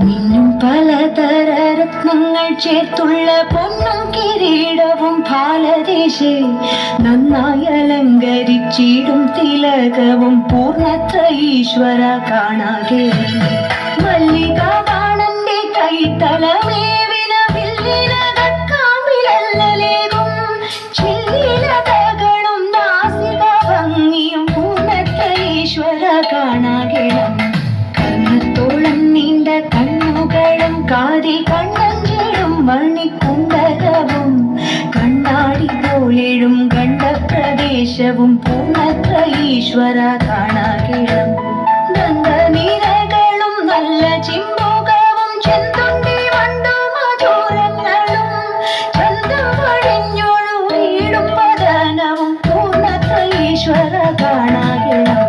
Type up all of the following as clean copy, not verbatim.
മിന്നും പലതര രത്നങ്ങൾ ചേർത്തുള്ള പൊന്നും കിരീടവും ഭാരതേശേ നന്നായി അലങ്കരിച്ചിടും തിലകവും പൂർണ്ണത്ര ഈശ്വര കാണാകെ മല്ലിക ബാണന്റെ കൈത്തലമേവിന വില്ലിനകക്കാമ്പിലല്ലേകും ചില്ലിലതകളും നാസിക ഭംഗിയും പൂർണ്ണത്ര ഈശ്വര കാണാകേണം കണ്ണത്തോളം നീണ്ട കണ്ണുകളും കാതി കണ്ണഞ്ചിടും മണിക്കുണ്ടലവും കണ്ണാടി പോലെഴും ഗണ്ഡപ്രദേശവും പൂർണ്ണത്ര ഈശ്വര കാണാകേണം ഗന്ധനിരകളും നല്ല ചിമ്പുകവും ചെന്തുണ്ടി വണ്ടും മധുരങ്ങളും ചന്തം വഴിഞ്ഞൊഴുകിടും പതനവും പൂർണ്ണത്ര ഈശ്വര കാണാകേണം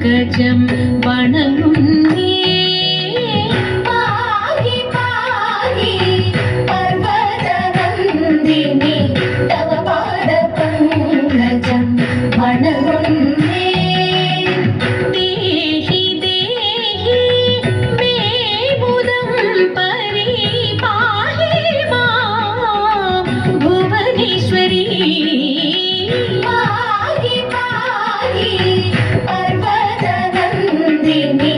ഗജം വണങ്ങുന്നേ പാഹി പാഹി പർവതനന്ദിനി തവ പാദപങ്കജം വണങ്ങുന്നേ ദേഹി ദേഹി മേ ബുധം പരിപാഹി മാം ഭുവനേശ്വരി പാഹി പാഹി നന്ദിനി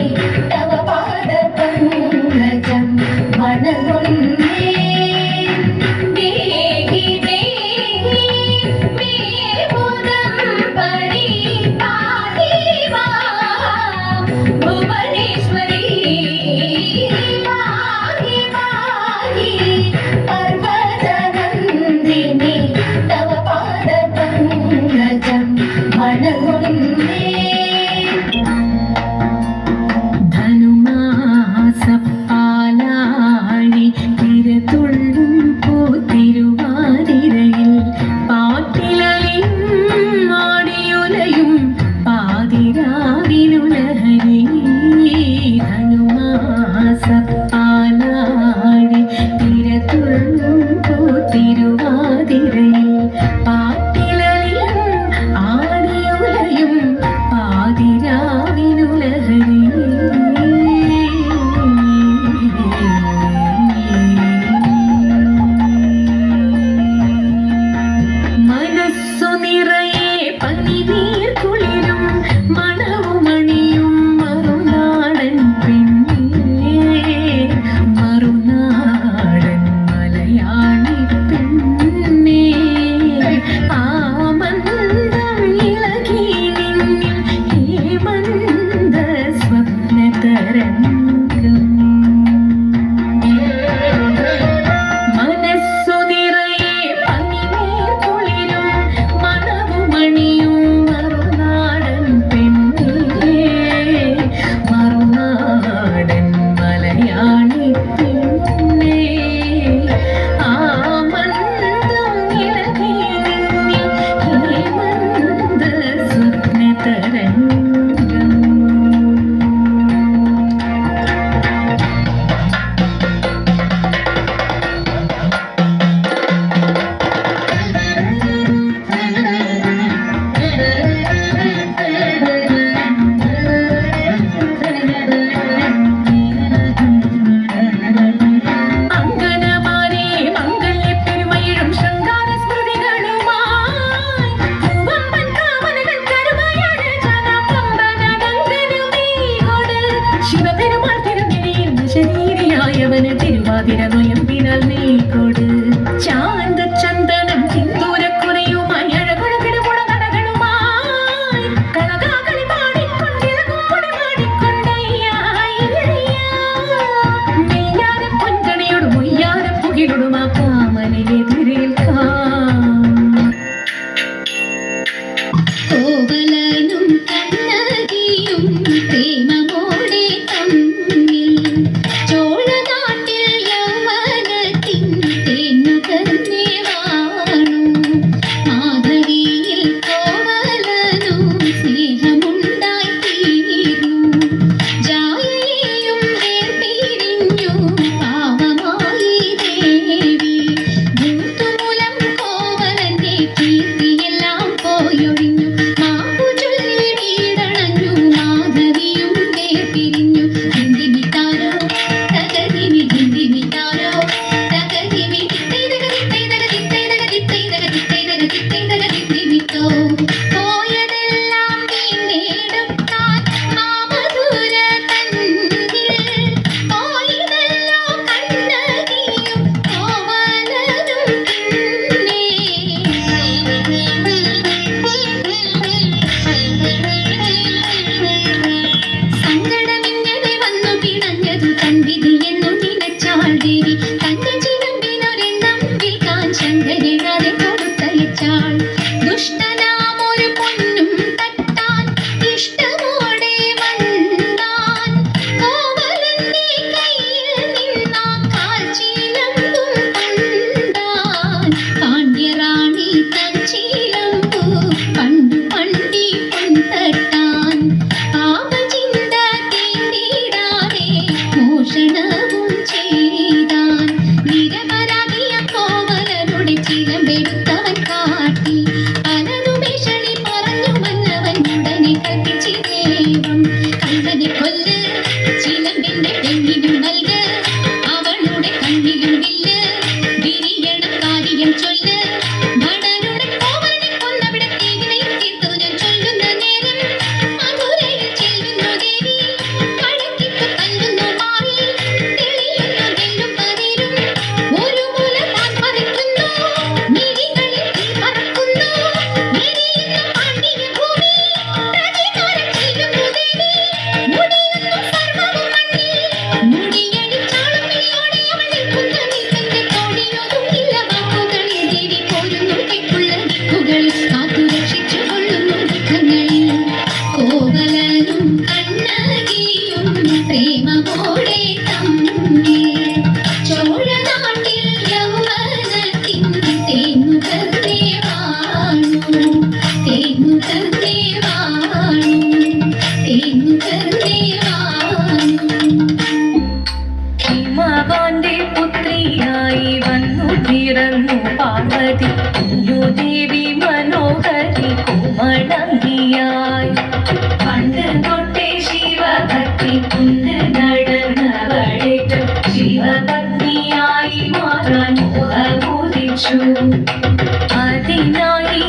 തവ പാദപങ്കജം വണങ്ങുന്നേ ദേഹി ദേഹി മേ ബുധം പരിപാഹി മാം ഭുവനേശ്വരി പാഹി പാഹി പർവതനന്ദിനി തവ പാദപങ്കജം വണങ്ങുന്നേ ധനുമാസപ്പാലാഴി തിരതുള്ളും പൂത്തിരുവാതിരയിൽ പാട്ടിലലിയും മാടിയുലയും പാതിരാവിനുലഹരി ധനുമാസപ്പാലാഴി തിരതുള്ളും പൂത്തിരുവാതിരയിൽ പാട്ടിലലിയും ആടിയുലയും പാതിരാവിനുലഹരി മറുനാടൻ മലയാളി വലിയവന് തിരുവാതിര നൊയമ്പിനാൽ നീ കൊട് ചാന്ത ചന്ദനം സിന്ദൂരക്കുറയുമായി അഴകൊഴുകിട നടകളുമായി കളകാകളി പാടിക്കൊണ്ടിറങ്ങും പൊടി മെയ്യാര പൊൻകണിയോട് മൊയ്യാര പുകിലൊടും ആ കാമനെതിരേൽക്കാം കോവലനും കണ്ണകിയും പ്രേമമോടെ തമ്മിൽ ചോഴനാട്ടിൽ യൗവനത്തിൻ തേന്നുകർന്നേ വാണു മാധവിയിൽ കോവലനും സ്നേഹമുണ്ടായി തീർന്നു ജായയെയും വേർപിരിഞ്ഞു പാവമായി ദേവി ഭൂതുമൂലം കോവലന്റെ കീർത്തിയെല്ലാം പോയൊഴിഞ്ഞു മാപ്പു ചൊല്ലി വീടണഞ്ഞു മാധവിയും വേർപിരിഞ്ഞു ഹിന്ദിമിത്താരോ തകതിമി ഹിന്ദിമിത്താരോ തകതിമി ിത്തോ പോയതെല്ലാം വീണ്ടെടുക്കാൻ മാമധുര തന്നിൽ പോയതല്ലോ കണ്ണകിയും കോവലനും സങ്കടമിങ്ങനെ വന്നു പിണഞ്ഞതു തൻ വിധിയെന്നു നിനച്ചാൾ ദേവി തന്റെ ചിലമ്പിനൊരെണ്ണം വിൽക്കാൻ ശങ്കരനാഥെ കൊടുത്തയച്ചാൾ ദുഷ്ടനാമൊരു പൊന്നും തട്ടാൻ ഇഷ്ടമോടെ വന്നാൻ കോവലന്റെ കയ്യിൽ നിന്നാ കാൽച്ചിലമ്പും കൊണ്ടാൻ പാണ്ഡ്യറാണി തൻ ചിലമ്പു പണ്ടു പണ്ടി പൊൻതട്ടാൻ പാപചിന്ത തീണ്ടിടാതെ മോഷണവും ചെയ്താൻ നിരപരാധിയ കോവലനുടെ ചിലമ്പെടുത്തവൻ കാട്ടി പലതുമേഷണി പറഞ്ഞു വന്നവൻ ഉടനെ കൽപ്പിച്ചു ദേവം കള്ളനെ കൊല്ല് ചിലമ്പിന്റെ പെണ്ണിനും നൽക് അവളുടെ കണ്ണിലും വില്ല് വിരിയണം കാര്യം ചൊല്ല് ഭടനുടെ കോവലനെ കൊന്നവിടെ തീവിനയും തീർത്തു ഞാൻ ചൊല്ലുന്ന നേരം മധുരയിൽ ചെല്ലുന്നു ദേവി കടക്കിട്ടു തല്ലുന്നു മാറി തെളിയുന്നു നെല്ലും പതിരും ഒരു മുല താൻ പറിക്കുന്നു മിഴികളിൽ തീ പറക്കുന്നു എരിയുന്നു പാണ്ഡ്യ ഭൂമി പ്രതികാരം ചെയ്യുന്നു ദേവി മുടിയുന്നു സർവ്വവും മണ്ണിൽ മുടിയടിച്ചാളുമിയോടെ അവൾ നിൽക്കുന്ന നിൽക്കന്റെ തോടിയൊന്നും ഇല്ല വാക്കുകളിൽ ദേവി പോരുന്നു തെക്കുള്ള ദിക്കുകളിൽ കാത്തു രക്ഷിച്ചു കൊള്ളുന്നു ദുഃഖങ്ങളിൽ കോവലനും കണ്ണകിയും പ്രേമമോടെ തമ്മിൽ ചോഴനാട്ടിൽ യൗവനത്തിൻ തേന്നുകർന്നേ വാണു തേന്നുകർന്നേ വാണു തേന്നുകർന്നേ വാണു ഹിമവാന്റെ പുത്രിയായി വന്നു പിറന്നു പാർവതി ദേവി മനോഹരി കോമളങ്കിയായി പണ്ട് തൊട്ടേ ശിവഭക്തി കൊണ്ട് നടന്നവളേക്ക് ശിവഭക്തിയായി മാറാൻ മോഹമോദിച്ചു അതിനായി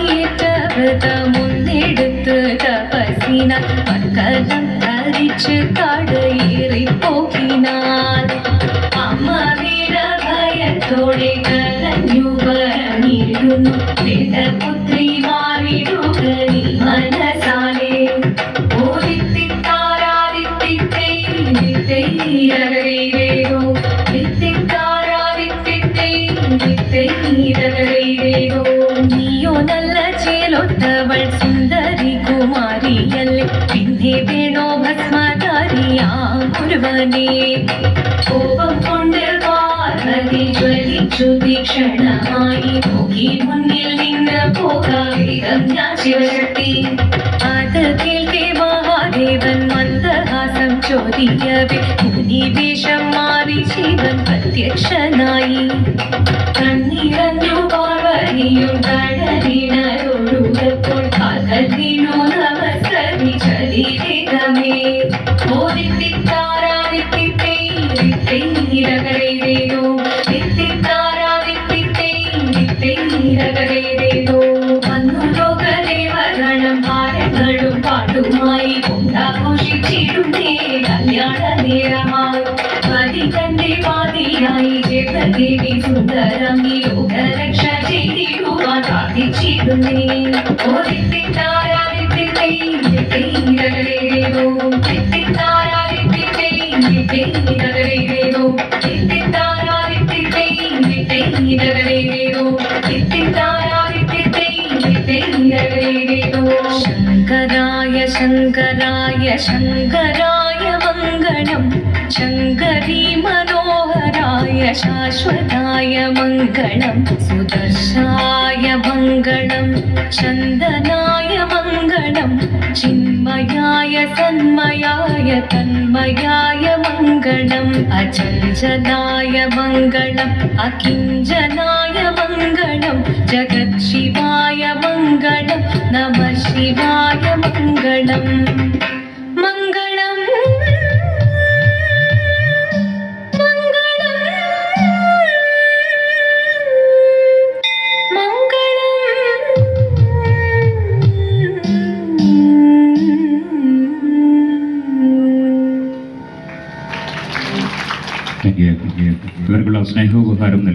വ്രതമൊന്നെടുത്ത് തപസിന മക്കളും ധരിച്ച് കടയേറിപ്പോകിനാൻ അമ്മ വീരഭയത്തോടെ കലഞ്ഞു പറഞ്ഞിരുന്നു വേദപുത്രി മാറിടുകനി മനസാലെ നീയോ നല്ല ചേലൊത്തവൾ സുന്ദരി കുമാരിയല്ലേ പിന്നെ വേണോ ഭസ്മധാരിയാമൊരുവനെ കോപം കൊണ്ട് പാർവതി ജ്വലിച്ചു തീക്ഷണമായി നോക്കി മുന്നിൽ നിന്ന് പോകാം ഞാൻ ശിവശക്തി അത് കേൾക്കെ മഹാദേവൻ മന്ദഹാസം ചോദിയവേ മുനിവേഷം മാറി ശിവൻ പ്രത്യക്ഷനായി കണ്ണിറഞ്ഞു പാർവതിയും കടലിനൊഴുകപ്പോൾ കാൽകൾ വീണു നമസ്കരിച്ചതി വേഗമേ വന്നു ലോകദേവഗണം ഭാരങ്ങളും പാട്ടുമായി കൊണ്ടാഘോഷിച്ചിടുന്നേ കല്യാണ നേരമായി പതി തന്റെ പതിയായി ദേവദേവി സുന്ദരം ഈ ലോകരക്ഷ ചെയ്തിടുവാൻ പ്രാർത്ഥിച്ചിരുന്നേ. ശങ്കരായ ശങ്കരായ ശങ്കരായ മംഗളം ശങ്കരീ മനോഹരായ ശാശ്വതായ മംഗളം സുദർശായ മംഗളം ചന്ദനായ മംഗളം ചിന്മയായ സന്മയായ തന്മയായ മംഗളം അചഞ്ചലായ മംഗളം അകിഞ്ചനായ മംഗളം ജഗത്ശിവായ മംഗളം നമഃ ശിവായ മംഗളം മംഗളം ഇവർക്കുള്ള സ്നേഹോപഹാരം